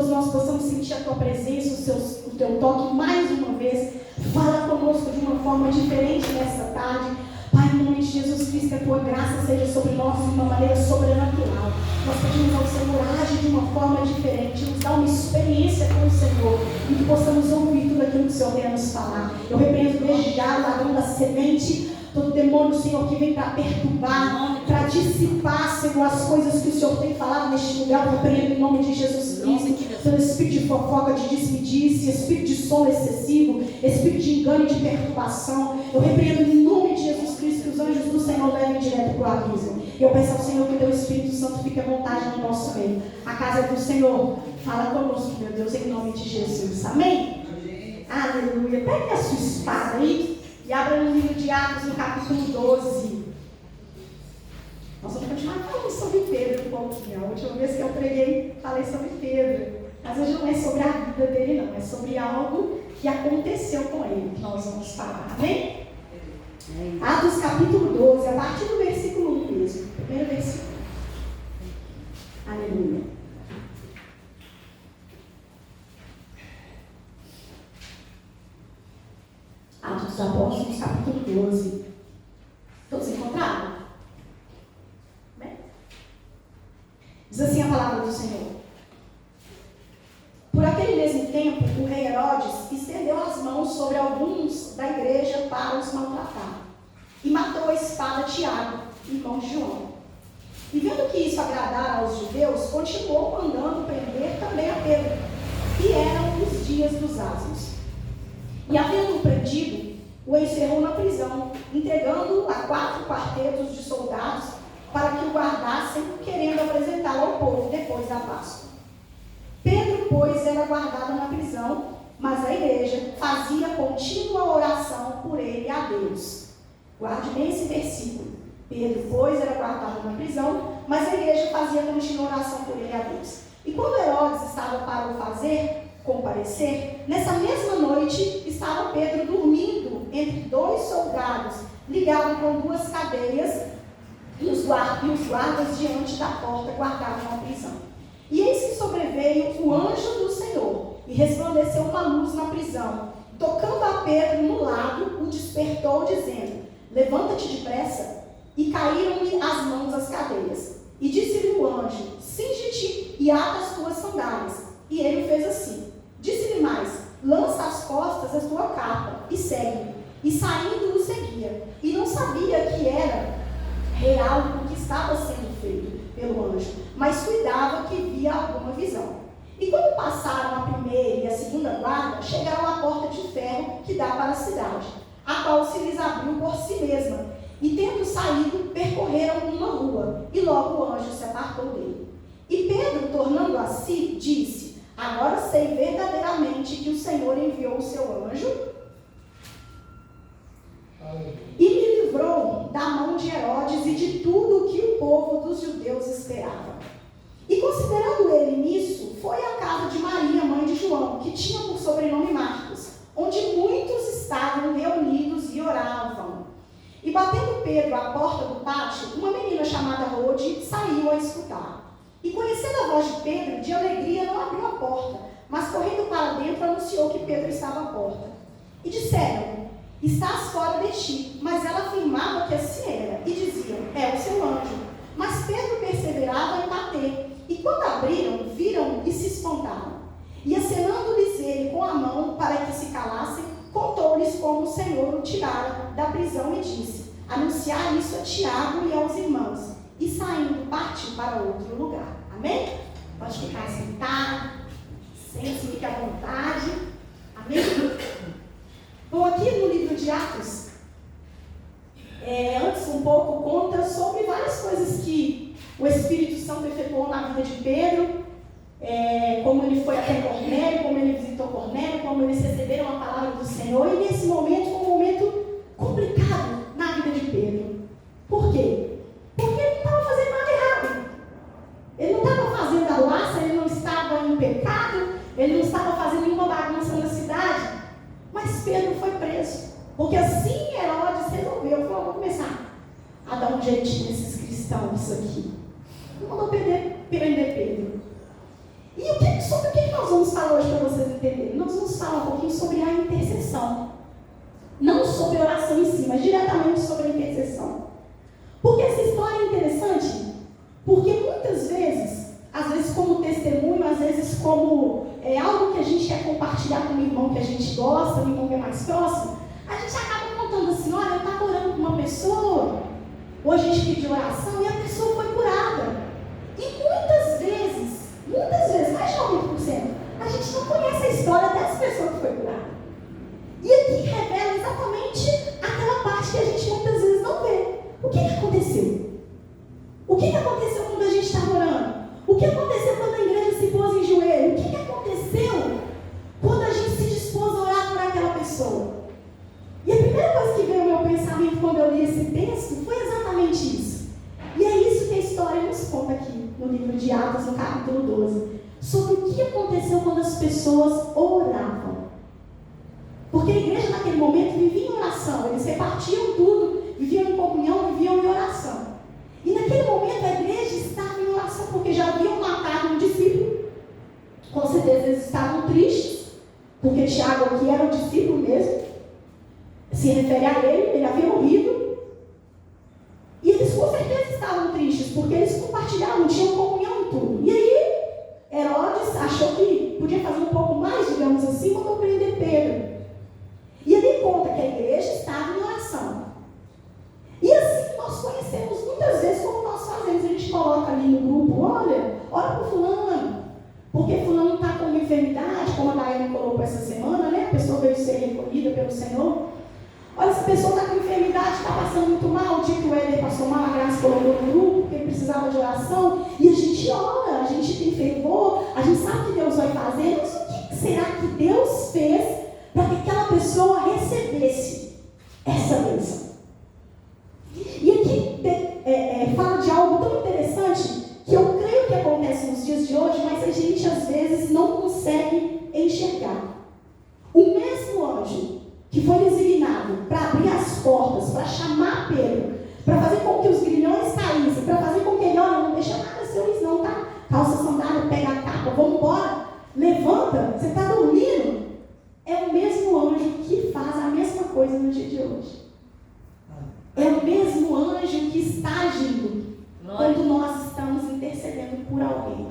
nós possamos sentir a Tua presença, o Teu toque mais uma vez. Fala conosco de uma forma diferente nessa tarde. Pai, em nome de Jesus Cristo, que a Tua graça seja sobre nós de uma maneira sobrenatural. Nós pedimos ao Senhor, age de uma forma diferente, nos dá uma experiência com o Senhor e que possamos ouvir tudo aquilo que o Senhor tem a nos falar. Eu repreendo desde já o ladrão da semente, todo demônio, Senhor, que vem para perturbar, para dissipar, Senhor, as coisas que o Senhor tem falado neste lugar. Eu repreendo em nome de Jesus Cristo todo espírito de fofoca, de despedice, espírito de sono excessivo, espírito de engano e de perturbação. Eu repreendo em nome de Jesus Cristo que os anjos do Senhor levem direto para o abismo. E eu peço ao Senhor que o Teu Espírito Santo fique à vontade no nosso meio. A casa do Senhor, fala conosco, meu Deus, em nome de Jesus. Amém? Aleluia. Pegue a sua espada aí e abra no livro de Atos, no capítulo 12. Nós vamos continuar falando sobre Pedro um pouquinho. A última vez que eu preguei, falei sobre Pedro. Mas hoje não é sobre a vida dele, não. É sobre algo que aconteceu com ele, que nós vamos falar. Amém? Atos capítulo 12, a partir do versículo 1 mesmo. Primeiro versículo. Aleluia. Atos dos Apóstolos, capítulo 12. Todos encontraram? Bem? Diz assim a palavra do Senhor. Por aquele mesmo tempo, o rei Herodes estendeu as mãos sobre alguns da igreja para os maltratar. E matou a espada Tiago, irmão de João. E vendo que isso agradara aos judeus, continuou mandando prender também a Pedro. E eram os dias dos asnos. E havendo-o prendido, o encerrou na prisão, entregando-o a 4 quartetos de soldados para que o guardassem, querendo apresentá-lo ao povo depois da Páscoa. Pedro, pois, era guardado na prisão, mas a igreja fazia contínua oração por ele a Deus. Guarde bem esse versículo. Pedro, pois, era guardado na prisão, mas a igreja fazia contínua oração por ele a Deus. E quando Herodes estava para o comparecer, nessa mesma noite estava Pedro dormindo entre 2 soldados, ligado com 2 cadeias, e os guardas diante da porta guardavam a prisão. E eis que sobreveio o anjo do Senhor, e resplandeceu uma luz na prisão. Tocando a Pedro no lado, o despertou, dizendo: levanta-te depressa. E caíram-lhe as mãos as cadeias. E disse-lhe o anjo: cinge-te e ata as tuas sandálias. E ele fez assim. Disse-lhe mais: lança às costas a tua capa e segue-me. E saindo o seguia. E não sabia que era real o que estava sendo feito pelo anjo, mas cuidava que via alguma visão. E quando passaram a primeira e a segunda guarda, chegaram à porta de ferro que dá para a cidade, a qual se lhes abriu por si mesma. E tendo saído, percorreram uma rua, e logo o anjo se apartou dele. E Pedro, tornando a si, disse: agora sei verdadeiramente que o Senhor enviou o seu anjo e me livrou da mão de Herodes e de tudo o que o povo dos judeus esperava. E considerando ele nisso, foi à casa de Maria, mãe de João, que tinha por sobrenome Marcos, onde muitos estavam reunidos e oravam. E batendo Pedro à porta do pátio, uma menina chamada Rode saiu a escutar. E conhecendo a voz de Pedro, de alegria não abriu a porta, mas correndo para dentro anunciou que Pedro estava à porta. E disseram: estás fora de ti. Mas ela afirmava que assim era, e diziam: é o seu anjo. Mas Pedro perseverava em bater. E quando abriram, viram e se espantaram. E acenando-lhes ele com a mão para que se calassem, contou-lhes como o Senhor o tirara da prisão e disse: anunciar isso a Tiago e aos irmãos. E saindo, partiu para outro lugar. Amém? Pode ficar sentado, sente-se, fique à vontade. Amém? Bom, aqui no livro de Atos, antes um pouco conta sobre várias coisas que o Espírito Santo efetuou na vida de Pedro, como ele foi até Cornélio, como ele visitou Cornélio, como eles receberam a palavra do Senhor. E nesse momento foi um momento complicado na vida de Pedro. Por quê? Porque ele não estava fazendo nada errado. Ele não estava fazendo arruaça, ele não estava em pecado, ele não estava fazendo nenhuma bagunça na cidade. Mas Pedro foi preso. Porque assim Herodes resolveu, falou: vou começar a dar um jeitinho nesses cristãos aqui. Não mandou prender Pedro. E sobre o que hoje para vocês entenderem. Nós vamos falar um pouquinho sobre a intercessão. Não sobre a oração em si, mas diretamente sobre a intercessão. Porque essa história é interessante, porque muitas vezes, às vezes como testemunho, às vezes como algo que a gente quer compartilhar com um irmão que a gente gosta, um irmão que é mais próximo, a gente acaba contando assim, olha, eu estava orando com uma pessoa, hoje a gente pediu oração e a pessoa foi curada. E muitas vezes, mais de 90%, a gente não conhece a história dessa pessoa que foi curada. E aqui revela exatamente aquela parte que a gente muitas vezes não vê. O que aconteceu? O que aconteceu quando a gente estava orando? O que aconteceu quando a igreja se pôs em joelho? O que aconteceu quando a gente se dispôs a orar por aquela pessoa? E a primeira coisa que veio ao meu pensamento quando eu li esse texto foi exatamente isso. E é isso que a história nos conta aqui, no livro de Atos, no capítulo 12. Sobre o que aconteceu quando as pessoas oravam. Porque a igreja naquele momento vivia em oração, eles repartiam tudo, viviam em comunhão, viviam em oração. E naquele momento a igreja estava em oração, porque já haviam matado um discípulo. Com certeza eles estavam tristes, porque Tiago aqui era um discípulo mesmo, se refere a ele havia morrido. E eles com certeza estavam tristes, porque eles compartilhavam, tinham comunhão em tudo. E aí, Herodes achou que podia fazer um pouco mais, digamos assim, mandou prender Pedro. E ele conta que a igreja estava em oração. E assim nós conhecemos muitas vezes como nós fazemos. A gente coloca ali no grupo, olha, ora por fulano. Porque fulano está com uma enfermidade, como a Daiane colocou essa semana, né? A pessoa veio ser recolhida pelo Senhor. Olha, essa pessoa está com enfermidade, está passando muito mal. O dia que o Éder passou mal, a Graça colocou no grupo, porque ele precisava de oração. E a gente ora, a gente tem fervor, a gente sabe que Deus vai fazer. Mas o que será que Deus fez para que aquela pessoa recebesse essa bênção? E aqui fala de algo tão interessante que eu creio que acontece nos dias de hoje, mas a gente às vezes não consegue enxergar. O mesmo anjo que foi designado para abrir as portas, para chamar Pedro, para fazer com que os grilhões caíssem, para fazer com que ele, olha, não deixa nada seu isso não, tá? Calça sandália, pega a capa, vamos embora, levanta, você está dormindo. É o mesmo anjo que faz a mesma coisa no dia de hoje. É o mesmo anjo que está agindo quando nós estamos intercedendo por alguém.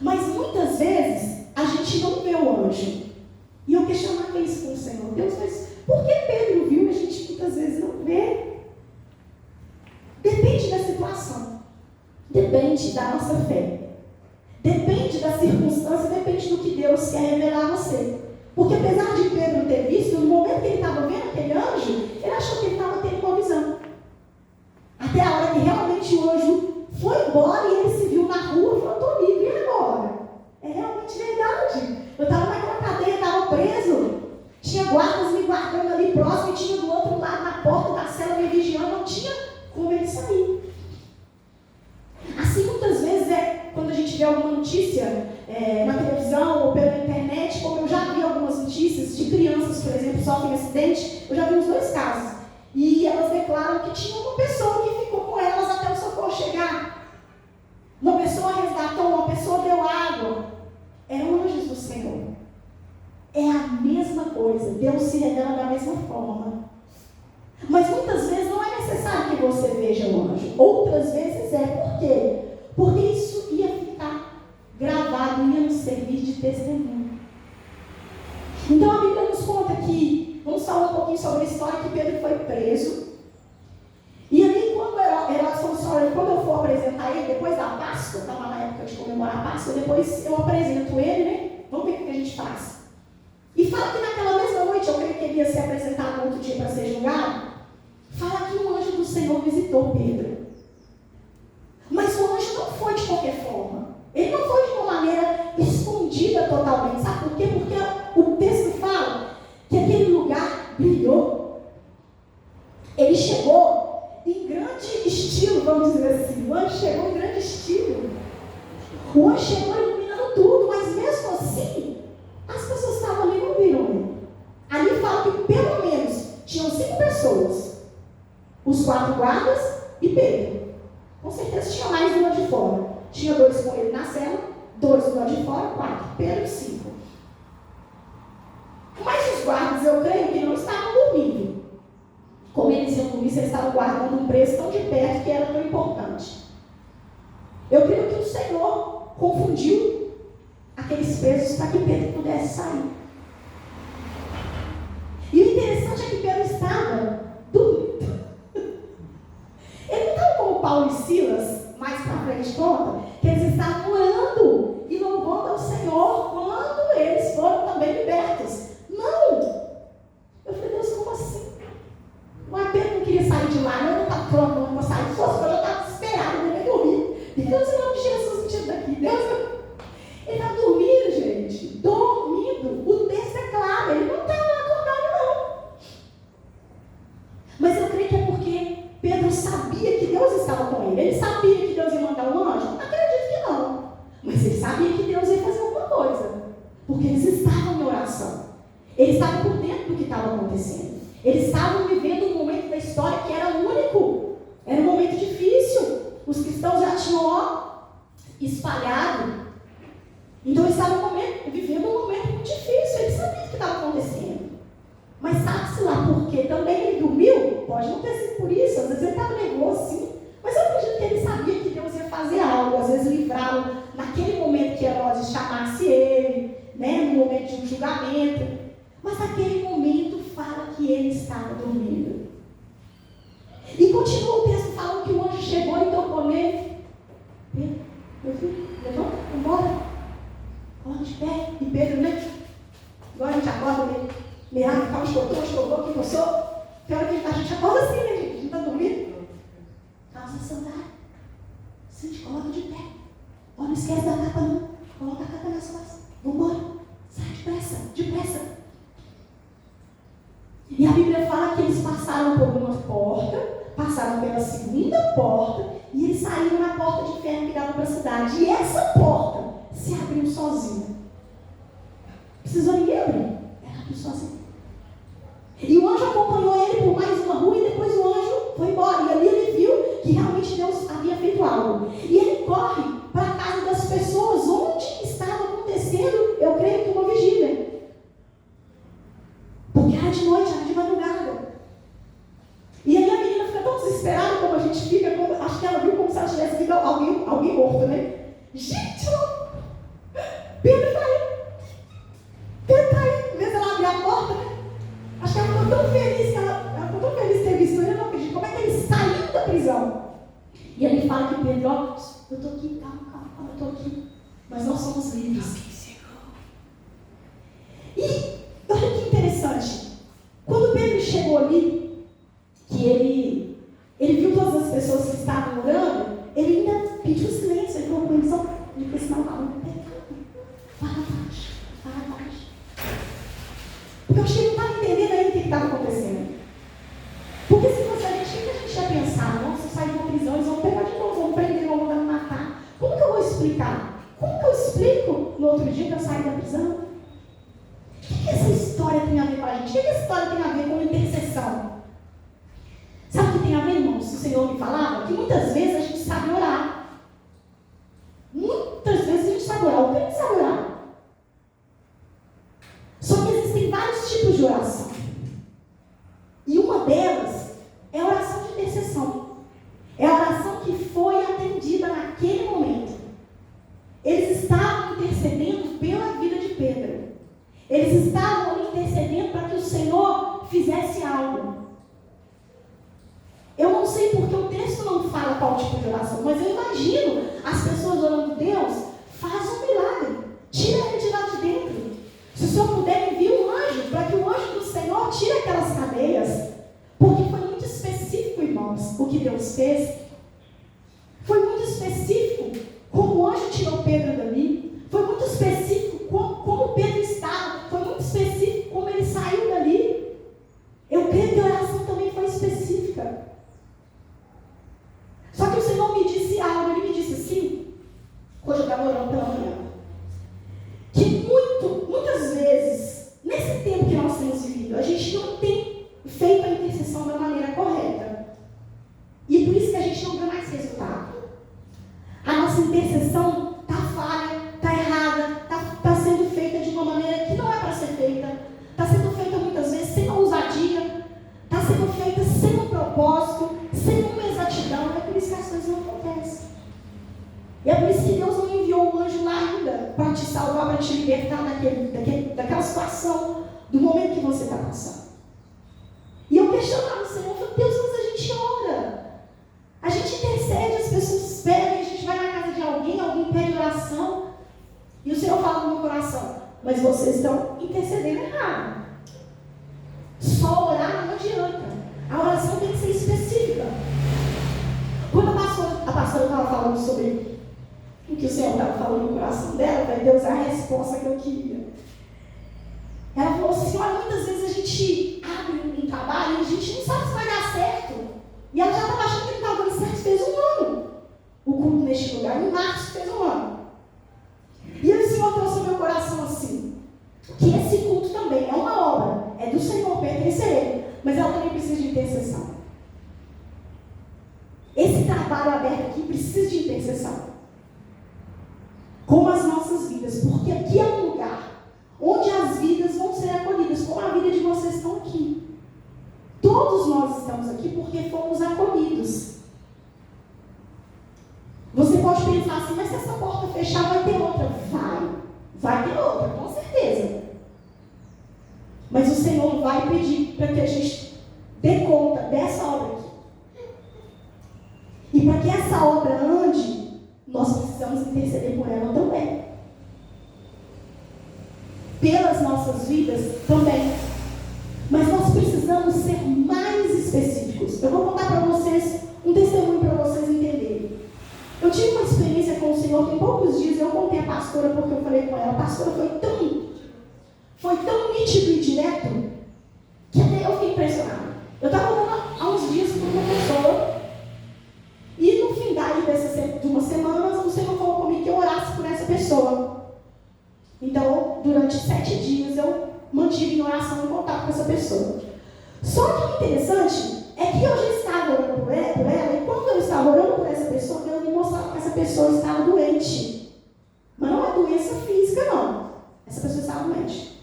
Mas muitas vezes a gente não vê o anjo. E eu questionava isso com o Senhor. Deus, mas por que Pedro viu e a gente muitas vezes não vê? Depende da situação. Depende da nossa fé. Depende da circunstância, depende do que Deus quer revelar a você. Porque apesar de Pedro ter visto, no momento que ele estava vendo aquele anjo, ele achou que ele estava tendo uma visão. Até a hora que realmente o anjo foi embora e ele se viu na rua e falou, estou livre, e agora? É realmente verdade. Eu estava naquela cadeia, estava preso. Tinha guardas me guardando ali próximo e tinha do outro lado na porta da cela me vigiando, não tinha como ele sair. Assim, muitas vezes quando a gente vê alguma notícia na televisão ou pela internet, como eu já vi algumas notícias de crianças, por exemplo, sofrem acidente, eu já vi os dois casos. E elas declaram que tinha uma pessoa que ficou com elas até o socorro chegar. Uma pessoa resgatou, uma pessoa deu água. Eram anjos do Senhor. É a mesma coisa. Deus se revela da mesma forma. Mas muitas vezes não é necessário que você veja o anjo. Outras vezes é. Por quê? Porque isso ia ficar gravado, ia nos servir de testemunho. Então a Bíblia nos conta que, vamos falar um pouquinho sobre a história que Pedro foi preso. E ali, quando Herodes falou assim, olha, quando eu for apresentar ele, depois da Páscoa, estava na época de comemorar a Páscoa, depois eu apresento ele, né? Vamos ver o que a gente faz. E fala que naquela mesma noite, eu creio que ele ia ser apresentado no outro dia para ser julgado. Fala que um anjo do Senhor visitou Pedro. Mas o anjo não foi de qualquer forma. Ele não foi de uma maneira escondida totalmente. Sabe por quê? Porque o texto fala que aquele lugar brilhou. Ele chegou em grande estilo, vamos dizer assim. O anjo chegou em grande estilo. O anjo chegou iluminando tudo, mas mesmo assim, as pessoas que estavam ali não viram ele. Ali fala que pelo menos tinham 5 pessoas. Os 4 guardas e Pedro. Com certeza tinha mais do lado de fora. Tinha 2 com ele na cela, 2 do lado de fora, ao 4, Pedro 5. Mas os guardas, eu creio que não estavam dormindo. Como eles iam dormir, eles estavam guardando um preço tão de perto que era tão importante. Eu creio que o Senhor confundiu aqueles presos para que Pedro pudesse sair. E o interessante é que Pedro estava dormindo. Ele não estava como Paulo e Silas, mais para frente conta, que eles estavam orando e louvando ao Senhor quando eles foram também libertos. Não! Eu falei, Deus, como assim? Mas Pedro não queria sair de lá, não estava pronto, não vou sair. Se fosse, eu já estava desesperado, eu nem dormir. Deus, em nome de Jesus, me tira daqui. Deus, ele estava dormindo, gente. Dormindo. O texto é claro, ele não estava acordado, não. Mas eu creio que é porque Pedro sabia que Deus estava com ele. Ele sabia que Deus ia mandar um anjo? Acredito que não. Mas ele sabia que Deus ia fazer alguma coisa. Porque eles estavam em oração. Eles estavam por dentro do que estava acontecendo. Eles estavam vivendo um momento da história que era único. Era um momento difícil. Os cristãos já tinham espalhado. Então eles estavam vivendo um momento muito difícil. Eles sabiam o que estava acontecendo. Mas sabe-se lá por quê? Também ele dormiu? Pode não ter sido por isso. Às vezes ele estava nervoso, sim. Mas eu acredito que ele sabia que Deus ia fazer algo. Às vezes livrá-lo naquele momento que Herodes chamasse ele, né? No momento de um julgamento. Mas naquele momento fala que ele estava dormindo. E continua o texto falando que o anjo chegou e tocou nele. Pedro, meu filho, levanta, vamos embora. Coloca de pé. E Pedro, né? Agora a gente acorda, né? Meado, calma, escovou, quem eu sou. Tem hora que a gente acorda assim, né, gente? A gente está dormindo. Calça a sandália. Se a gente coloca de pé. Ó, não esquece da capa, não. Coloca a capa nas costas. Vamos embora. Sai depressa, depressa. E a Bíblia fala que eles passaram por uma porta, passaram pela segunda porta, e eles saíram na porta de ferro que dava para a cidade. E essa porta se abriu sozinha. Precisou ninguém abrir. Ela abriu sozinha. E o anjo acompanhou ele por mais uma rua, e depois o anjo foi embora. E ali ele viu que realmente Deus havia feito algo. E ele corre para a casa das pessoas onde estava acontecendo, eu creio que uma vigília. Porque era de noite, era de madrugada. E aí a menina fica tão desesperada como a gente fica, acho que ela viu como se ela tivesse visto alguém morto, né? Gente, Pedro está aí. Pedro está aí. Em vez de ela abrir a porta, né? Acho que ela ficou tão feliz, ela ficou tão feliz de ter visto ele, eu não acredito. Como é que ele saiu da prisão? E ele fala que Pedro, ó, eu estou aqui, calma, eu estou aqui. Mas nós somos livres. E olha que interessante. Quando Pedro chegou ali, que ele viu todas as pessoas que estavam orando, ele ainda pediu silêncio. Ele falou com eles, ele disse, não, fala baixo. Porque eu acho que ele não estava entendendo ainda o que estava acontecendo. Porque se fosse a gente ia pensar, nossa, eu saí de uma prisão, eles vão pegar de novo, vão prender, vão mandar me matar. Como que eu vou explicar? Como que eu explico no outro dia que eu saí da prisão? O que essa história tem a ver com a gente? O que essa história tem a ver com intercessão? Sabe o que tem a ver, irmãos? O Senhor me falava que muitas vezes a gente sabe orar. Muitas vezes a gente sabe orar. O que a gente sabe orar? Só que existem vários tipos de oração. E uma delas é a oração de intercessão. É a oração que foi atendida naquele momento. Eles estavam intercedendo pela vida de Pedro. Eles estavam ali intercedendo para que o Senhor fizesse algo. Eu não sei porque o texto não fala qual tipo de oração, mas eu imagino as pessoas orando, Deus, faz um milagre. Tira ele de lá de dentro. Se o Senhor puder, envia um anjo, para que o anjo do Senhor tire aquelas cadeias. Porque foi muito específico, irmãos, o que Deus fez. Foi muito específico como o anjo tirou Pedro dali. Foi muito específico como Pedro estava. Foi muito específico como ele saiu dali. Eu creio que a oração também foi específica. Só que o Senhor me disse algo. Ele me disse assim, hoje eu estava orando pela manhã, que muitas vezes, nesse tempo que nós temos vivido, a gente não tem feito a intercessão da maneira correta. E por isso que a gente para te libertar daquela situação, do momento que você está passando. E eu questionava o Senhor, eu falei, Deus, mas a gente ora, a gente intercede, as pessoas esperam, a gente vai na casa de alguém pede oração, e o Senhor fala no meu coração, mas vocês estão intercedendo errado. Só orar não adianta, a oração tem que ser específica. Quando a pastora estava falando sobre o que o Senhor estava falando no coração dela, vai Deus a resposta que eu queria. Ela falou assim, olha, muitas vezes a gente abre um trabalho e a gente não sabe se vai dar certo. E ela já estava achando que ele estava dando certo, fez um ano. O culto neste lugar, em março, fez um ano. E o Senhor trouxe ao meu coração assim, que esse culto também é uma obra, é do Senhor, pertence a Ele, mas ela também precisa de intercessão. Esse trabalho aberto aqui precisa de intercessão. Como as nossas vidas, porque aqui é um lugar onde as vidas vão ser acolhidas, como a vida de vocês estão aqui. Todos nós estamos aqui porque fomos acolhidos. Você pode pensar assim, mas se essa porta fechar vai ter outra. Vai ter outra, com certeza. Mas o Senhor vai pedir para que a gente dê conta dessa obra aqui. E para que essa obra ande, nós precisamos interceder por ela também. Pelas nossas vidas também. Mas nós precisamos ser mais específicos. Eu vou contar para vocês um testemunho para vocês entenderem. Eu tive uma experiência com o Senhor tem poucos dias. Eu contei a pastora porque eu falei com ela. A pastora foi tão nítido e direto que até eu fiquei impressionada. Eu estava orando há uns dias por uma pessoa e no fim de uma semana o Senhor falou comigo que eu orasse por essa pessoa. Então, durante 7 dias eu mantive em oração e contato com essa pessoa. Só que o interessante é que eu já estava orando por ela, e quando eu estava orando por essa pessoa, Deus me mostrava que essa pessoa estava doente. Mas não é doença física, não. Essa pessoa estava doente.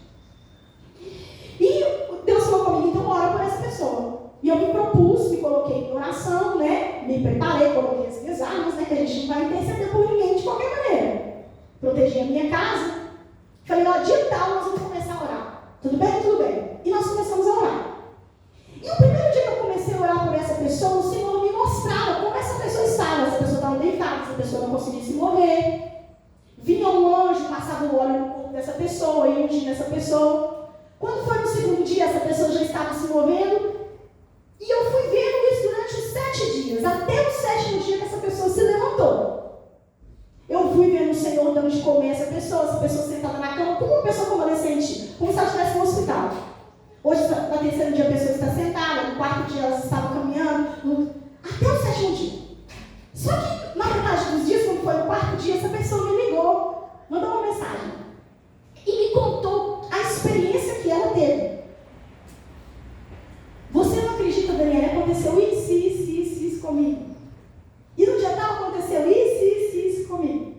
E Deus falou comigo, então ora por essa pessoa. E eu me propus, me coloquei em oração, né? Me preparei, coloquei as minhas armas, né? Que a gente não vai interceder por ninguém de qualquer maneira. Protegi a minha casa. Falei, ó, dia tal nós vamos começar a orar. Tudo bem? Tudo bem. E nós começamos a orar. E o primeiro dia que eu comecei a orar por essa pessoa, o Senhor me mostrava como essa pessoa estava. Essa pessoa estava deitada, essa pessoa não conseguia se mover. Vinha um anjo, passava o óleo no corpo dessa pessoa, e ungia essa pessoa. Quando foi no segundo dia, essa pessoa já estava se movendo. E eu fui vendo isso durante os 7 dias, até o 7º dia que essa pessoa se levantou. Eu fui vendo o Senhor dando de comer essa pessoa sentada na cama, como uma pessoa convalescente, como se ela estivesse no hospital. Hoje, no 3º dia, a pessoa está sentada, no 4º dia, ela estava caminhando, até o 7º dia. Só que, na metade dos dias, quando foi no 4º dia, essa pessoa me ligou, mandou uma mensagem e me contou a experiência que ela teve. Você não acredita, Daniela, aconteceu isso comigo. E no dia tal aconteceu isso comigo.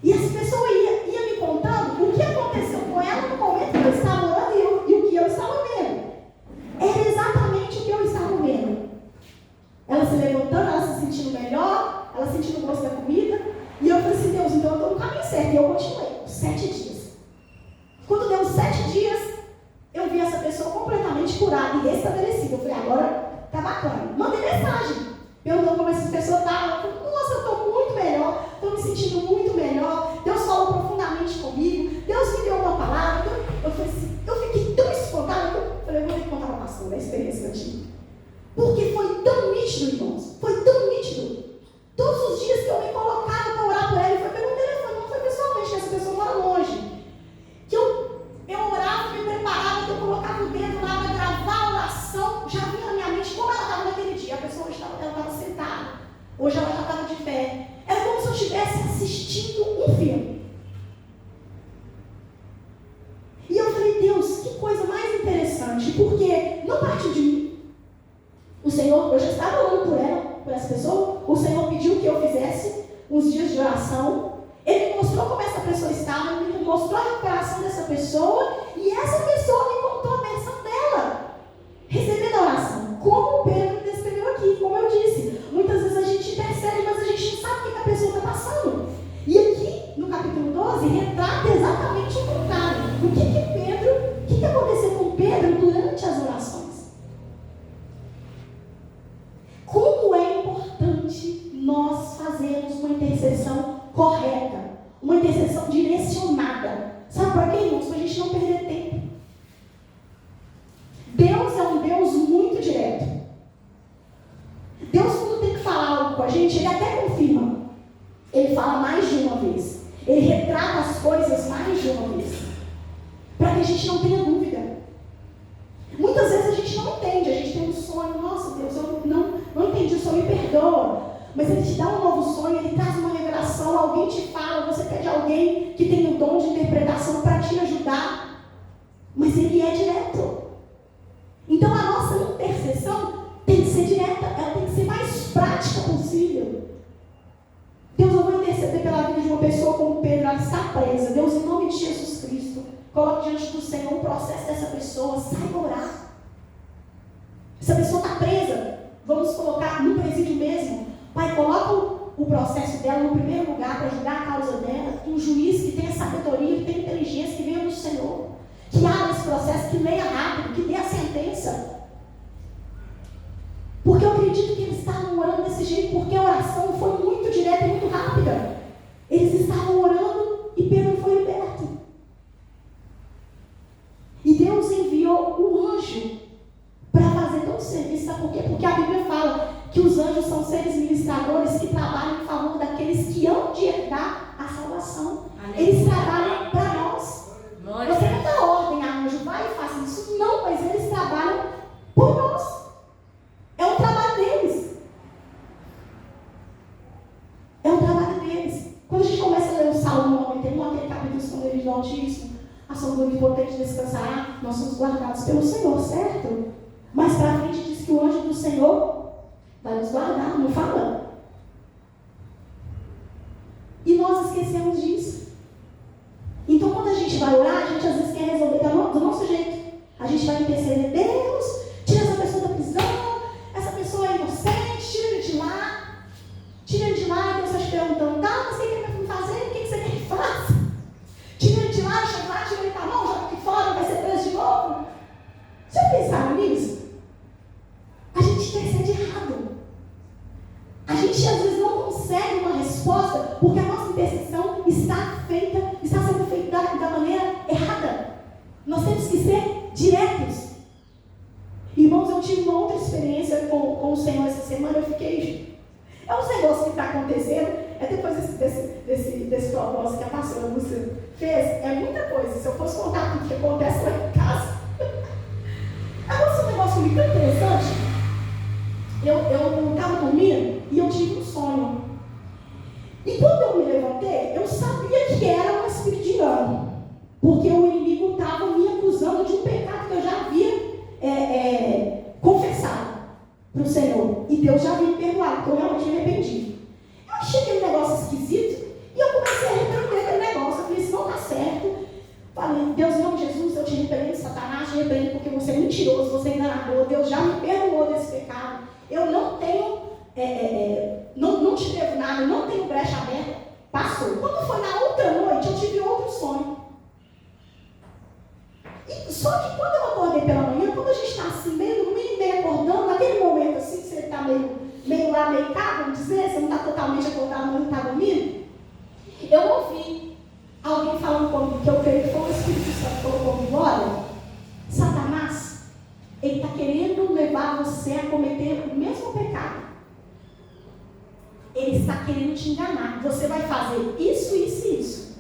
E essa pessoa ia me contando o que aconteceu com ela no momento que eu estava orando e o que eu estava vendo. Era exatamente o que eu estava vendo. Ela se levantando, ela se sentindo melhor, ela sentindo o gosto da comida. E eu falei assim, Deus, então eu estou no caminho certo. E eu continuei, 7 dias. Quando deu 7 dias, eu vi essa pessoa completamente curada e restabelecida. Eu falei, agora tá bacana. Mandei mensagem. Perguntando como essa pessoa estava. Ela falou, nossa, eu estou muito melhor, estou me sentindo muito melhor. Deus falou profundamente comigo. Deus me deu uma palavra. Eu falei assim, eu fiquei tão espantada que eu falei, eu vou ter que contar para a pastora a experiência que eu tive. Porque foi tão nítido, irmãos. Foi tão nítido. Todos os dias que eu me colocava para orar por ela, e foi pelo telefone, não foi pessoalmente, que essa pessoa mora longe. Que eu orava, me preparava, que eu colocava o dedo lá para gravar a oração, já vinha na minha mente como ela estava naquele dia. A pessoa estava sentada, hoje ela já estava de pé. Era como se eu estivesse assistindo um filme. E eu falei, Deus, que coisa mais interessante, porque não partiu de mim. O Senhor, eu já estava orando por ela, por essa pessoa. O Senhor pediu que eu fizesse uns dias de oração. Ele me mostrou como essa pessoa estava, ele me mostrou a recuperação dessa pessoa, e essa pessoa me contou a versão dela, recebendo a oração. Como o Pedro descreveu aqui, como eu disse, muitas vezes a gente percebe, mas a gente não sabe o que a pessoa está passando. E aqui, no capítulo 12, 12 retrata exatamente o contrário. O que aconteceu com Pedro durante as orações? Como é importante nós fazermos uma intercessão correta, uma intercessão direcionada. Sabe para quê, irmãos? Para a gente não perder tempo. Deus é um Deus muito direto. Deus, quando tem que falar algo com a gente, Ele até confirma. Ele fala mais de uma vez. Ele retrata as coisas mais de uma vez. Para que a gente não tenha dúvida. Muitas vezes a gente não entende. A gente tem um sonho. Nossa, Deus, eu não entendi o sonho, me perdoa. Mas Ele te dá um novo sonho, Ele traz uma revelação, alguém te fala, você pede alguém que tem o dom de interpretação para te ajudar. Mas Ele é direto. Então a nossa intercessão tem que ser direta, ela tem que ser mais prática possível. Deus, eu vou interceder pela vida de uma pessoa como Pedro, ela está presa. Deus, em nome de Jesus Cristo, coloque diante do Senhor o processo dessa pessoa, saiba orar. Essa pessoa está presa, vamos colocar no presídio mesmo. Pai, coloca o processo dela no primeiro lugar para julgar a causa dela. Um juiz que tenha sabedoria, que tenha inteligência, que venha do Senhor. Que abra esse processo, que leia rápido, que dê a sentença. Porque eu acredito que eles estavam orando desse jeito, porque a oração foi muito direta e muito rápida. Eles estavam orando e Pedro foi liberto. E Deus enviou um anjo para fazer todo o serviço. Sabe por quê? Porque a Bíblia fala que os anjos são seres ministradores que trabalham em favor daqueles que hão de herdar a salvação. Eles trabalham para nós. Você não dá ordem a anjo, vai e faça isso. Não, mas eles trabalham por nós. É um trabalho deles. É um trabalho deles. Quando a gente começa a ler o Salmo 91, aquele capítulo escondido do Altíssimo, a sombra onipotente descansará, nós somos guardados pelo Senhor, certo? Mais para frente diz que o anjo do Senhor vai nos guardar, não fala? E nós esquecemos disso. Então, quando a gente vai orar, a gente às vezes quer resolver do nosso jeito. A gente vai interceder, Deus, tira essa pessoa da prisão, essa pessoa é inocente, tira ele de lá. Tira ele de lá, Deus está te perguntando, tá, mas o que ele vai fazer? O que você quer que faça? Tira ele de lá, deixa lá, tira ele para a mão, joga aqui fora, vai ser preso de novo. Já pensaram nisso? A gente intercede errado. A gente às vezes não consegue uma resposta porque a nossa intercessão está sendo feita da maneira errada. Nós temos que ser diretos. Irmãos, eu tive uma outra experiência com o Senhor essa semana. Eu fiquei... É um negócio que está acontecendo. É depois desse propósito que a pastora Lúcia fez. É muita coisa. Se eu fosse contar tudo que acontece lá em casa. Agora, um negócio muito interessante. Eu estava dormindo e eu tive um sonho. E quando eu me levantei, eu sabia que era um espírito de engano. Porque o inimigo estava me acusando de um pecado que eu já havia confessado para o Senhor. E Deus já havia me perdoado, porque eu realmente me arrependi. Eu achei aquele negócio esquisito e eu comecei a repreender aquele negócio. Eu falei, isso não está certo. Falei, Deus, em nome de Jesus, eu te repreendo, Satanás, te repreendo porque você é mentiroso, você é enganador. Deus já me perdoou desse pecado. Eu não tenho, não te devo nada, eu não tenho brecha aberta. Passou. Quando foi na outra noite, eu tive outro sonho. E só que quando eu acordei pela manhã, quando a gente está assim, meio dormindo, meio acordando, naquele momento assim, que você está meio lá, meio cá, vamos dizer, você não está totalmente acordado, mas não está dormindo, eu ouvi alguém falando comigo, que eu creio que foi o Espírito Santo que falou comigo, olha, Satanás, ele está querendo levar você a cometer o mesmo pecado. Ele está querendo te enganar. Você vai fazer isso, isso e isso.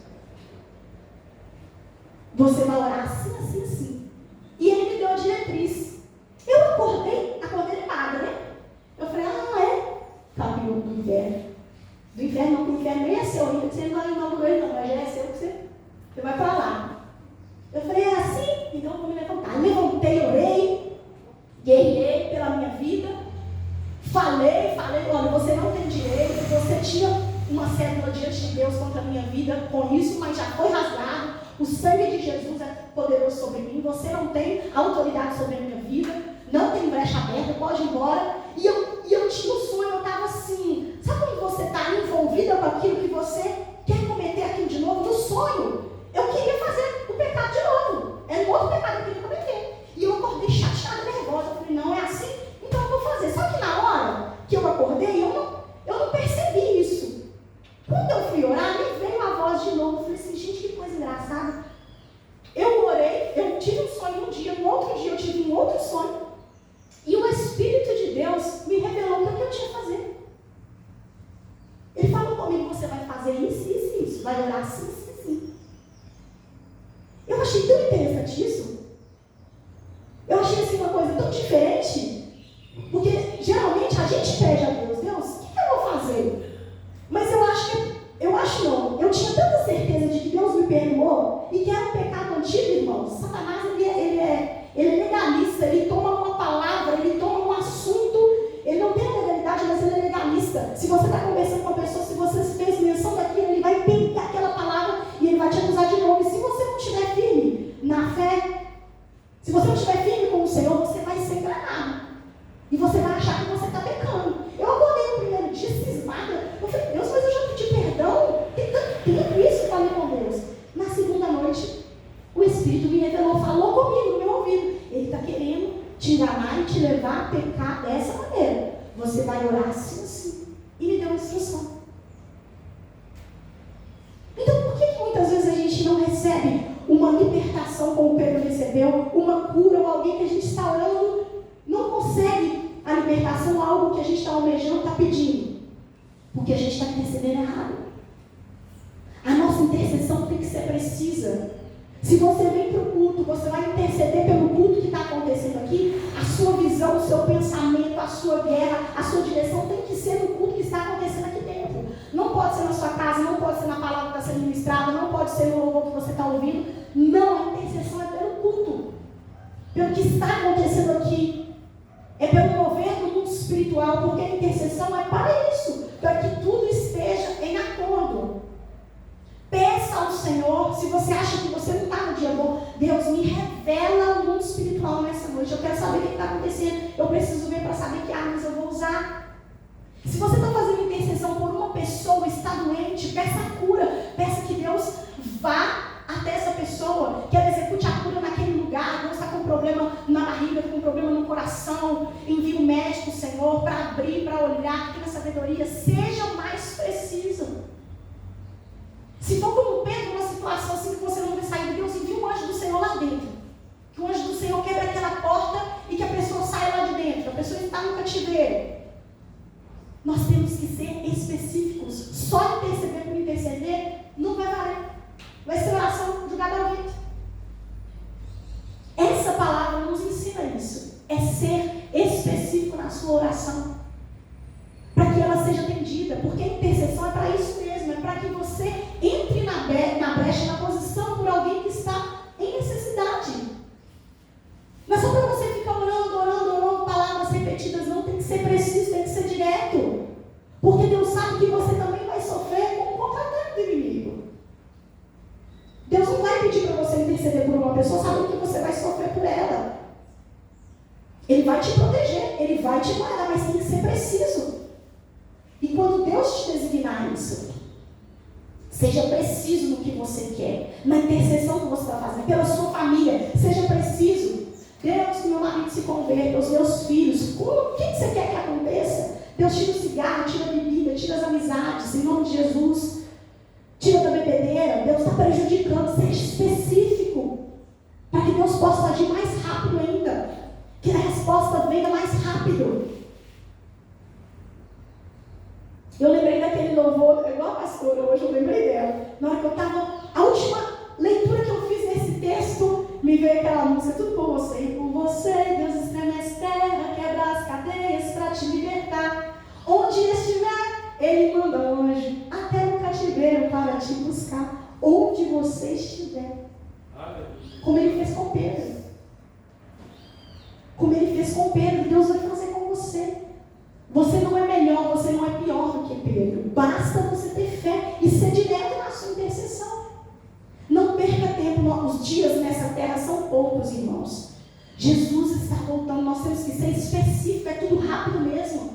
Você vai orar assim, assim, assim. E ele me deu a diretriz. Eu acordei animada, né? Eu falei, caminho do inferno. Do inferno não, do inferno nem é seu ainda, você não vai inaugurar ele não, mas já é seu que você vai para lá. Eu falei, é assim? Então eu vou me levantar. Levantei, orei, guerrei pela minha vida. Falei, olha, você não tem direito, você tinha uma cédula diante de Deus contra a minha vida com isso, mas já foi rasgado. O sangue de Jesus é poderoso sobre mim, você não tem autoridade sobre a minha vida, não tem brecha aberta, pode ir embora. E eu tinha um sonho, eu estava assim, sabe quando você está envolvida com aquilo que você quer cometer aquilo de novo? No sonho. pecou e que era um pecado antigo, irmãos. Satanás, ele é legalista, ele toma uma palavra, ele toma um assunto, ele não tem a legalidade, mas ele é legalista. Se você está conversando com uma pessoa, se você fez menção daquilo, ele vai pegar aquela palavra e ele vai te acusar de novo. E se você não estiver firme na fé, se você não estiver firme com o Senhor, você vai ser enganado. E você vai achar que você está pecando. Eu acordei no primeiro dia cismada. Eu falei, Deus, mas eu já pedi perdão. Tem tanto tempo isso, eu falei com Deus. Na segunda noite, o Espírito me revelou, falou comigo no meu ouvido. Ele está querendo te enganar e te levar a pecar dessa maneira. Você vai orar assim, assim. E me deu uma instrução. Então, por que muitas vezes a gente não recebe uma libertação como o Pedro recebeu, uma cura ou alguém que a gente está orando, não consegue a libertação, algo que a gente está almejando, está pedindo? Porque a gente está intercedendo errado. A nossa intercessão tem que ser precisa. Se você vem para o culto, você vai interceder pelo culto que está acontecendo aqui, a sua visão, o seu pensamento, a sua guerra, a sua direção tem que ser no culto que está acontecendo aqui dentro. Não pode ser na sua casa, não pode ser na palavra que está sendo ministrada, não pode ser no louvor que você está ouvindo. Não, a intercessão é pelo culto, pelo que está acontecendo aqui. É pelo mover do mundo espiritual, porque a intercessão é para isso, para que tudo esteja em acordo. Peça ao Senhor, se você acha que você não está no dia bom, Deus me revela o mundo espiritual nessa noite. Eu quero saber o que está acontecendo. Eu preciso ver para saber que armas eu vou usar. Se você está fazendo intercessão por uma pessoa, está doente, peça a cura. Peça que Deus vá até essa pessoa, que ela execute a cura naquele lugar. Deus está com um problema na barriga, com um problema no coração. Envie um médico, Senhor, para abrir, para olhar, que na sabedoria seja mais preciso. Se for como Pedro, uma situação assim que você não vai sair, Deus envia um anjo do Senhor lá dentro. Que o anjo do Senhor quebra aquela porta e que a pessoa saia lá de dentro. A pessoa está no cativeiro. Nós temos que ser específicos. Só interceder por interceder não vai valer. Vai ser oração jogada ao vento. Essa palavra nos ensina isso. É ser específico na sua oração. Para que ela seja atendida. Porque a intercessão é para isso mesmo. É para que você entre na brecha, na posição por alguém que está em necessidade. Não é só para você ficar orando, palavras repetidas. Não, tem que ser preciso, tem que ser direto. Porque Deus sabe que você também vai sofrer com o contra-ataque do inimigo. Deus não vai pedir para você interceder por uma pessoa sabendo que você vai sofrer por ela. Ele vai te proteger, ele vai te guardar, mas tem que ser preciso. E quando Deus te designar isso, seja preciso no que você quer, na intercessão que você está fazendo, pela sua família, seja preciso. Deus, que meu marido se converta, os meus filhos, o que você quer que aconteça? Deus tira o cigarro, tira a bebida, tira as amizades, em nome de Jesus. Tira da bebedeira, Deus está prejudicando, seja específico, para que Deus possa agir mais rápido ainda, que a resposta venha mais rápido. Eu lembrei daquele louvor, igual a pastora, hoje eu lembrei dela. Na hora que eu estava, a última leitura que eu fiz nesse texto, me veio aquela música, tudo por você. E por você, Deus estremece terra, quebra as cadeias para te libertar. Onde estiver, Ele manda um anjo, até no cativeiro para te buscar. Onde você estiver. Como Ele fez com Pedro. Como Ele fez com Pedro, Deus vai fazer com você. Você não é melhor, você não é pior do que Pedro. Basta você ter fé e ser direto na sua intercessão. Não perca tempo, os dias nessa terra são poucos, irmãos. Jesus está voltando, nós temos que ser específicos, é tudo rápido mesmo.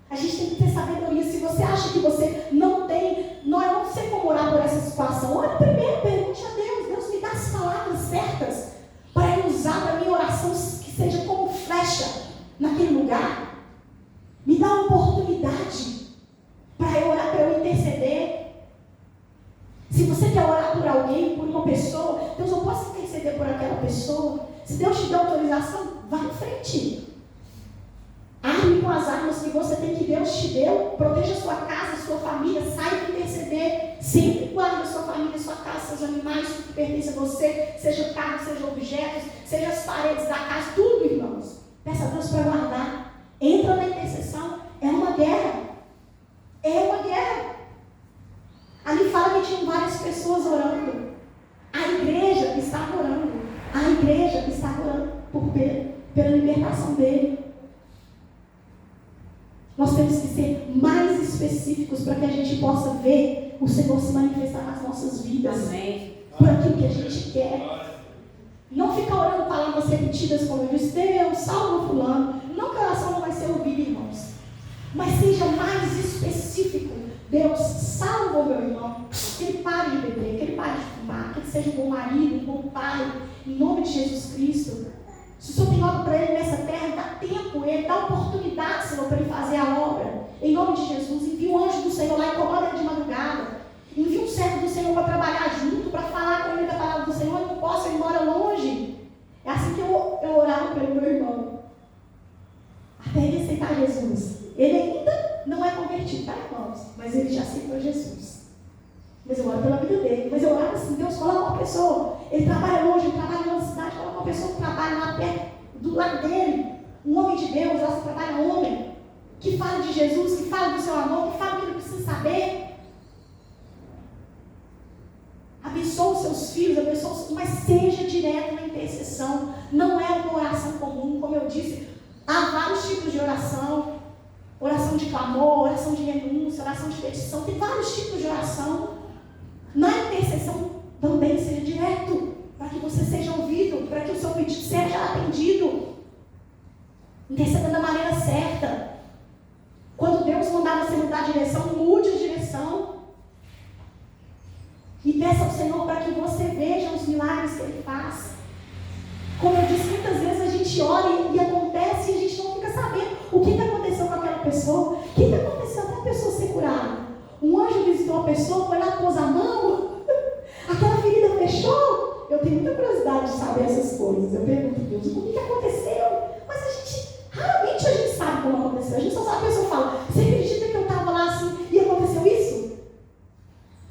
A gente tem que ter sabedoria. Se você acha que você não tem, não sei como orar por essa situação, ore primeiro, pergunte a Deus. Deus me dá as palavras certas para eu usar para a minha oração que seja como flecha naquele lugar. Me dá uma oportunidade para eu orar, para eu interceder. Se você quer orar por alguém, por uma pessoa, Deus, eu posso interceder por aquela pessoa. Se Deus te der autorização, vá em frente. Arme com as armas que você tem, que Deus te deu. Proteja a sua casa, a sua família. Saia para interceder. Sempre guarde a sua família, a sua casa, seus animais, tudo que pertence a você. Seja carro, seja objetos, seja as paredes da casa. Tudo, irmãos. Peça a Deus para guardar. Entra na intercessão. É uma guerra. É uma guerra. Ali fala que tinham várias pessoas orando. igreja está orando pela libertação dele. Nós temos que ser mais específicos para que a gente possa ver o Senhor se manifestar nas nossas vidas. Amém. Por aquilo que a gente quer. Não ficar orando palavras repetidas, como eu disse, Deus, salva fulano. Não que a oração não vai ser ouvida, irmãos. Mas seja mais específico. Deus, salva o meu irmão. Que ele pare de beber, que ele pare de fumar, que ele seja um bom marido, um bom pai. Em nome de Jesus Cristo. Se o Senhor tem algo para ele nessa terra, dá tempo, ele dá oportunidade, Senhor, para ele fazer a obra. Em nome de Jesus, envia um anjo do Senhor lá e incomoda ele de madrugada. Envia um servo do Senhor para trabalhar junto, para falar com ele da palavra do Senhor. Eu não posso ir embora longe. É assim que eu orava pelo meu irmão. Até ele aceitar Jesus. Ele ainda não é convertido, tá, irmãos? Mas ele já aceitou Jesus. Mas eu oro pela vida dele. Mas eu oro assim, Deus, coloca uma pessoa. Ele trabalha longe, ele trabalha na cidade, coloca uma pessoa que trabalha lá perto, do lado dele. Um homem de Deus, ela trabalha homem. Que fala de Jesus, que fala do seu amor, que fala o que ele precisa saber. Abençoa os seus filhos, mas seja direto na intercessão. Não é uma oração comum, como eu disse. Há vários tipos de oração. Oração de clamor, oração de renúncia, oração de petição. Tem vários tipos de oração. Na intercessão também seja direto, para que você seja ouvido, para que o seu pedido seja atendido. Interceda da maneira certa. Quando Deus mandar você mudar a direção, mude a direção. E peça ao Senhor para que você veja os milagres que Ele faz. Como eu disse, muitas vezes a gente ora e acontece e a gente não fica sabendo o que aconteceu com aquela pessoa. O que aconteceu até a pessoa ser curada. Um anjo visitou a pessoa, foi lá, pôs a mão, aquela ferida fechou. Eu tenho muita curiosidade de saber essas coisas. Eu pergunto a Deus, o que aconteceu? Mas raramente a gente sabe como aconteceu. A gente só sabe, a pessoa fala, você acredita que eu estava lá assim e aconteceu isso?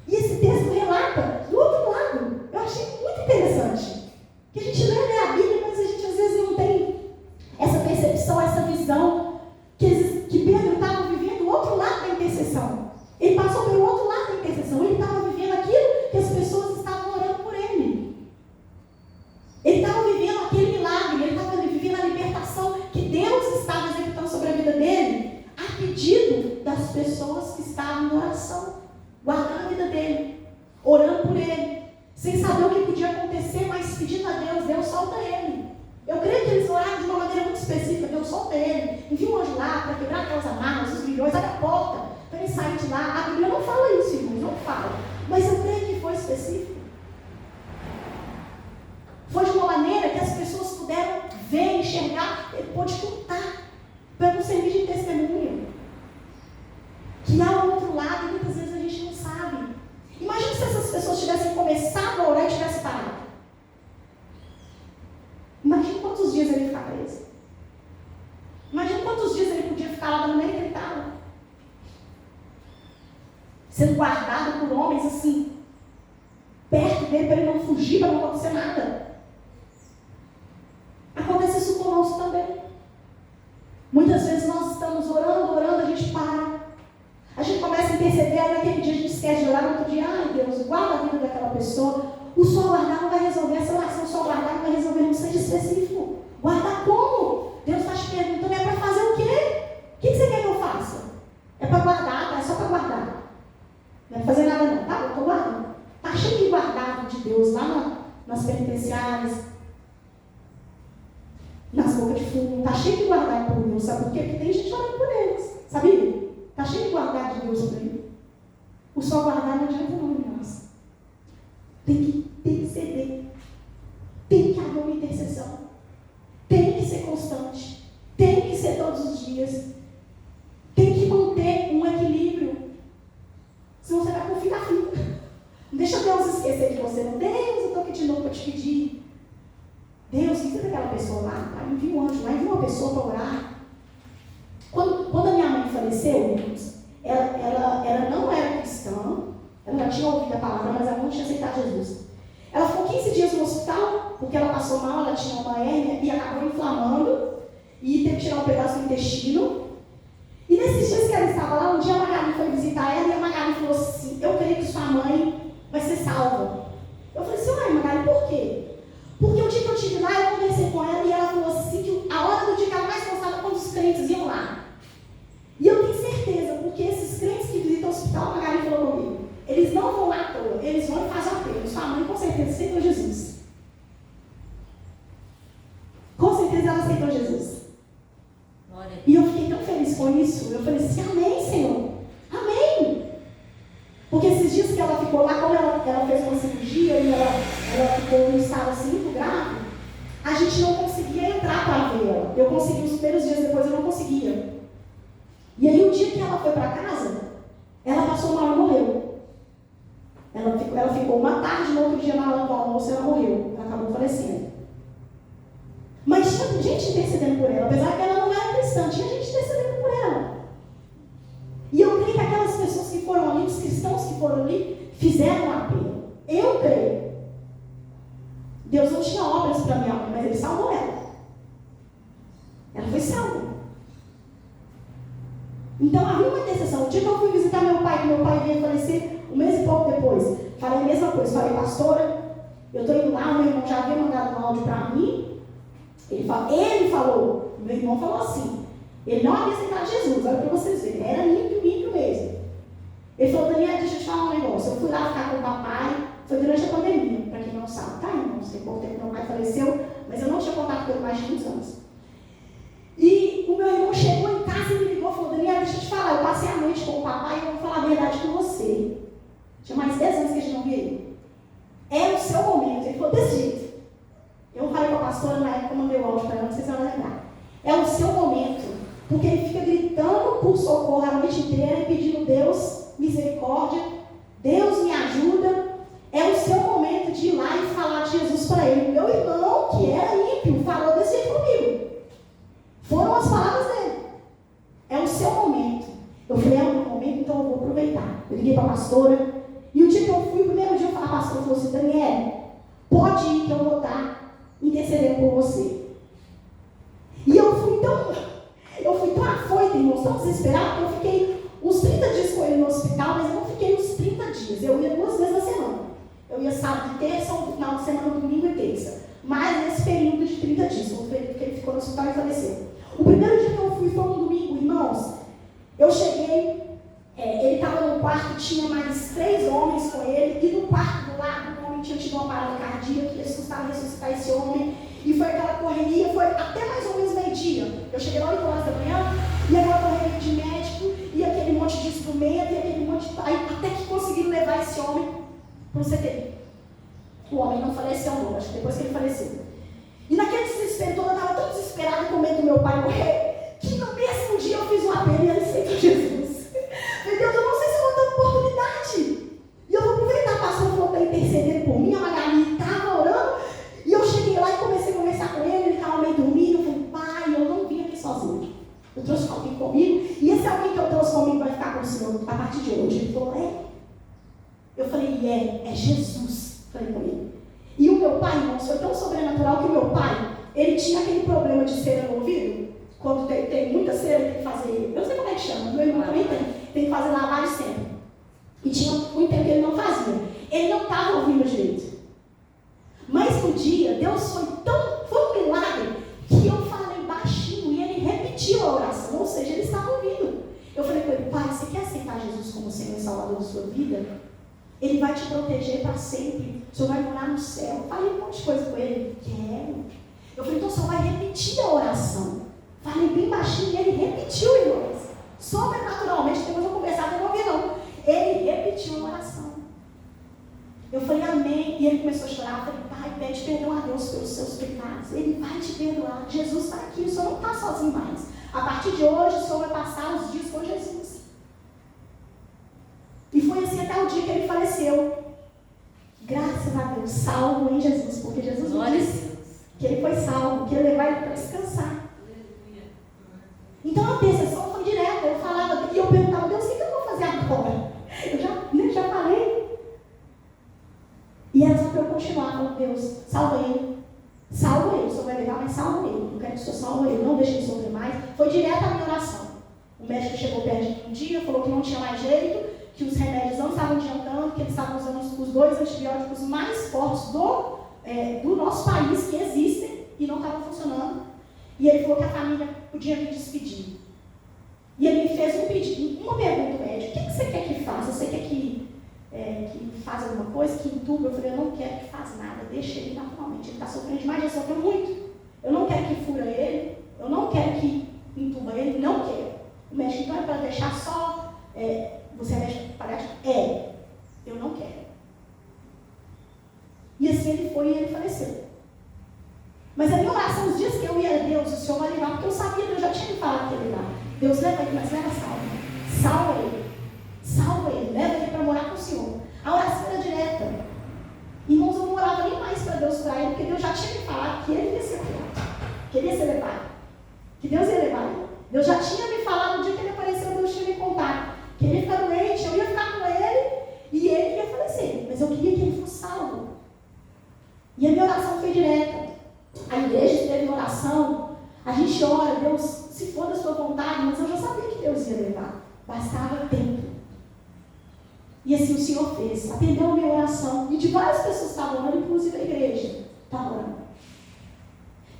E esse texto relata do outro lado. Eu achei muito interessante. Que a gente lê a Bíblia, mas a gente às vezes não tem essa percepção, essa visão que Pedro estava vivendo do outro lado da intercessão. Ele passou pelo outro lado da intercessão. Ele estava vivendo aquilo que as pessoas estavam orando por ele. Ele estava vivendo aquele milagre. Ele estava vivendo a libertação que Deus estava executando sobre a vida dele, a pedido das pessoas que estavam em oração, guardando a vida dele, orando por ele, sem saber o que podia acontecer, mas pedindo a Deus, Deus solta ele. Eu creio que eles oraram de uma maneira muito específica, Deus solta ele, envia um anjo lá para quebrar aquelas amarras, os grilhões, abre a porta, para ele sair de lá. A Bíblia não fala isso, irmãos, não fala, mas eu creio que foi específico. Foi de uma maneira que as pessoas puderam ver, enxergar, ele pôde contar, para não servir de testemunho. Que há um outro lado e muitas vezes a gente não sabe. Imagina se essas pessoas tivessem começado a orar e tivessem parado. Imagina quantos dias ele ia ficar preso. Imagina quantos dias ele podia ficar lá da maneira que ele estava. Sendo guardado por homens assim, perto dele, para ele não fugir, para não acontecer nada. Acontece isso conosco também. Muitas vezes nós estamos orando, a gente para. A gente começa a interceder, aí naquele dia a gente esquece de orar, no outro dia, ai Deus, guarda a vida daquela pessoa. O só guardar não vai resolver, essa oração só guardar não vai resolver, não seja específico. Guardar como? Deus está te perguntando, é para fazer o quê? O que você quer que eu faça? É para guardar, tá? É só para guardar. Não é para fazer nada não, tá? Eu estou guardando. Está cheio de guardado de Deus lá nas penitenciárias, nas bocas de fumo, está cheio de guardado por Deus, sabe por quê? Porque tem gente orando por eles, sabia? Está cheio de guardar de Deus por ele. O só guardar não adianta não, irmãos. Tem que ceder. Tem que haver uma intercessão. Tem que ser constante. Tem que ser todos os dias. Tem que manter um equilíbrio. Senão você vai ficar frio. Não deixa Deus esquecer de você. Não, Deus, eu estou aqui de novo para te pedir. Deus, o que você daquela pessoa lá? Envia um anjo lá, envia uma pessoa para orar. Quando a minha mãe faleceu, ela não era cristã, ela já tinha ouvido a palavra, mas ela não tinha aceitado Jesus. Ela ficou 15 dias no hospital, porque ela passou mal, ela tinha uma hérnia e acabou inflamando, e teve que tirar um pedaço do intestino. E nesses dias que ela estava lá, um dia a Magali foi visitar ela, e a Magali falou assim, eu creio que sua mãe vai ser salva. Eu falei assim, uai Magali, por quê? Porque o dia que eu estive com isso? Eu falei assim, amém, Senhor. Amém. Porque esses dias que ela ficou lá, como ela fez uma cirurgia e ela ficou em estado assim muito grave, a gente não conseguia entrar para ver ela. Eu consegui os primeiros dias, depois eu não conseguia. E aí o dia que ela foi para casa, ela passou mal e morreu. Ela ficou uma tarde, no outro dia na hora do almoço ela morreu. Ela acabou falecendo. Mas tinha gente intercedendo por ela, apesar que ela não era cristã, tinha gente intercedendo por ela. E eu creio que aquelas pessoas que foram ali, os cristãos que foram ali, fizeram um apelo. Eu creio. Deus não tinha obras para minha mãe, mas Ele salvou ela. Ela foi salva. Então havia uma intercessão. O dia que eu fui visitar meu pai, que meu pai veio falecer um mês e pouco depois, falei a mesma coisa. Falei, pastora, eu estou indo lá, meu irmão já havia mandado um áudio para mim. Ele falou, meu irmão falou assim, ele não havia aceitado Jesus, olha para vocês verem, era ímpio mesmo. Ele falou, Daniela, deixa eu te falar um negócio, eu fui lá ficar com o papai, foi durante a pandemia, para quem não sabe, tá, irmão? Tem pouco tempo que meu pai faleceu, mas eu não tinha contato com ele mais de 15 anos. E o meu irmão chegou em casa e me ligou e falou, Daniela, deixa eu te falar, eu passei a noite com o papai e eu vou falar a verdade com você. Tinha mais 10 anos que a gente não via ele. É o seu momento. Ele falou desse jeito. Eu falei com a pastora na época, eu mandei o áudio para ela, não sei se ela vai lembrar. É o seu momento, porque ele fica gritando por socorro a noite inteira e pedindo, Deus, misericórdia, Deus me ajuda. É o seu momento de ir lá e falar de Jesus para ele. Meu irmão, que era ímpio, falou desse jeito comigo. Foram as palavras dele. É o seu momento. Eu falei, é o meu momento, então eu vou aproveitar. Eu liguei para a pastora, e o dia que eu fui, o primeiro dia eu falei, a pastora falou assim, Daniela, pode ir que eu vou estar intercedendo por você. E eu fui tão afoita, irmãos, tão desesperada, que eu fiquei uns 30 dias com ele no hospital, mas eu não fiquei uns 30 dias. Eu ia 2 vezes na semana. Eu ia sábado e terça, ou no final de semana, domingo e terça. Mas nesse período de 30 dias, o período que ele ficou no hospital e faleceu. O primeiro dia que eu fui foi um domingo, irmãos. Eu cheguei, ele estava no quarto, tinha mais 3 homens com ele, e no quarto do lado, um homem tinha tido uma parada cardíaca, e eles custaram ressuscitar esse homem, e foi aquela correria, foi até mais ou menos meio-dia. Eu cheguei lá 8 horas da manhã, e aquela correria de médico, e aquele monte de instrumento, e aquele monte de... até que conseguiram levar esse homem para o CTI. O homem não faleceu, não, acho que depois que ele faleceu. E naquele desespero todo, eu estava tão desesperada com medo do meu pai morrer, que no mesmo dia eu fiz um apelo e ele aceitou Jesus. Meu Deus, eu não sei se eu vou ter oportunidade. E eu vou aproveitar, a pastora falou para interceder por mim, a Magali estava orando, e eu cheguei lá e comecei a conversar com ele, ele estava meio dormindo, eu falei, pai, eu não vim aqui sozinho. Eu trouxe alguém comigo, e esse alguém que eu trouxe comigo vai ficar com o Senhor a partir de hoje. Ele falou, Eu falei, é Jesus. Falei com ele. E o meu pai, irmãos, foi tão sobrenatural que o meu pai, ele tinha aquele problema de cera no ouvido. Quando tem muita cera, tem que fazer, eu não sei como é que chama, meu irmão também tem que fazer lavagem sempre. E tinha muito tempo que ele não fazia. Ele não estava ouvindo direito. Mas no dia, Deus foi um milagre, que eu falei baixinho e ele repetiu a oração, ou seja, ele estava ouvindo. Eu falei com ele, pai, você quer aceitar Jesus como Senhor e Salvador da sua vida? Ele vai te proteger para sempre. O Senhor vai morar no céu. Falei um monte de coisa com ele. Quero. Eu falei, então o Senhor vai repetir a oração. Falei bem baixinho e ele repetiu, irmãos. Sobrenaturalmente, depois eu vou conversar, eu não ouvi não. Ele repetiu a oração. Eu falei, amém. E ele começou a chorar. Eu falei, pai, pede perdão a Deus pelos seus pecados. Ele vai te perdoar. Jesus está aqui. O Senhor não está sozinho mais. A partir de hoje, o Senhor vai passar os dias com Jesus. E foi assim até o dia que ele faleceu. Graças a Deus, salvo em Jesus, porque Jesus me disse que ele foi salvo, que ele levar ele para descansar. Então a intercessão foi direta, eu falava, e eu perguntava, Deus, o que eu vou fazer agora? Eu já falei. E era só para eu continuar, falando, Deus, salva ele, o Senhor vai levar, mas salva ele, eu quero que o Senhor salve ele, não deixe ele sofrer mais. Foi direta a minha oração. O médico chegou perto de mim um dia, falou que não tinha mais jeito, que os remédios não estavam adiantando, que eles estavam usando os 2 antibióticos mais fortes do nosso país que existem e não estavam funcionando. E ele falou que a família podia me despedir. E ele me fez um pedido, uma pergunta médica, o que você quer que faça? Você quer que faça alguma coisa, que entuba? Eu falei, eu não quero que faça nada, deixa ele naturalmente, ele está sofrendo demais, já sofreu muito. Eu não quero que fura ele, eu não quero que entuba ele, não quero. O médico, então, é para deixar só, você é médico paliativo? Eu não quero. E assim ele foi e ele faleceu. Mas a minha oração, os dias que eu ia a Deus, o Senhor vai levar, porque eu sabia, Deus já tinha me falado que ele ia levar. Deus leva ele, mas leva salva. Salva ele. Salva ele, leva ele para morar com o Senhor. A oração era direta. Irmãos, eu não orava nem mais para Deus curar ele, porque Deus já tinha me falado que ele ia ser curado, que ele ia ser levado, que Deus ia levar ele. Deus já tinha me falado no dia que ele apareceu, Deus tinha me contado que ele ia ficar doente, eu ia ficar com ele e ele ia falecer. Mas eu queria que ele fosse salvo. E a minha oração foi direta. A igreja teve uma oração, a gente ora, Deus, se for da sua vontade, mas eu já sabia que Deus ia levar. Bastava tempo. E assim o Senhor fez, atendeu a minha oração. E de várias pessoas estavam orando, inclusive a igreja estava orando.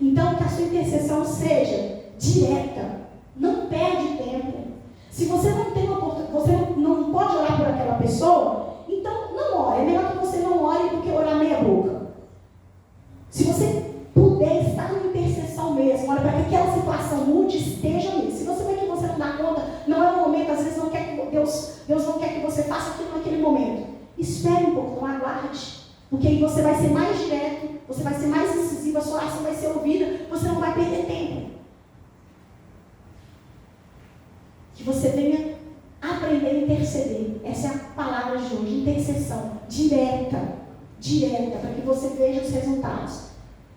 Então, que a sua intercessão seja direta. Não perde tempo. Se você não tem uma oportunidade, você não pode orar por aquela pessoa, então não ore. É melhor que você não ore do que orar meia boca. Se você puder estar na intercessão mesmo, ora, para que aquela situação mude, esteja ali. Se você vê que você não dá conta, não é o momento, às vezes não quer que Deus não quer que você faça aquilo naquele momento. Espere um pouco, não aguarde. Porque aí você vai ser mais direto, você vai ser mais incisivo, a sua oração vai ser ouvida, você não vai perder tempo. Que você venha aprender a interceder. Essa é a palavra de hoje, intercessão, direta, para que você veja os resultados.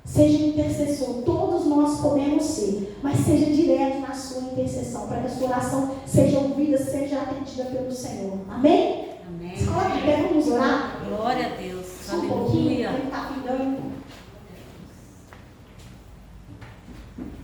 Seja intercessor, todos nós podemos ser, mas seja direto na sua intercessão, para que a sua oração seja ouvida, seja atendida pelo Senhor. Amém? Amém. Escola de pé, vamos orar? Glória a Deus. Aleluia.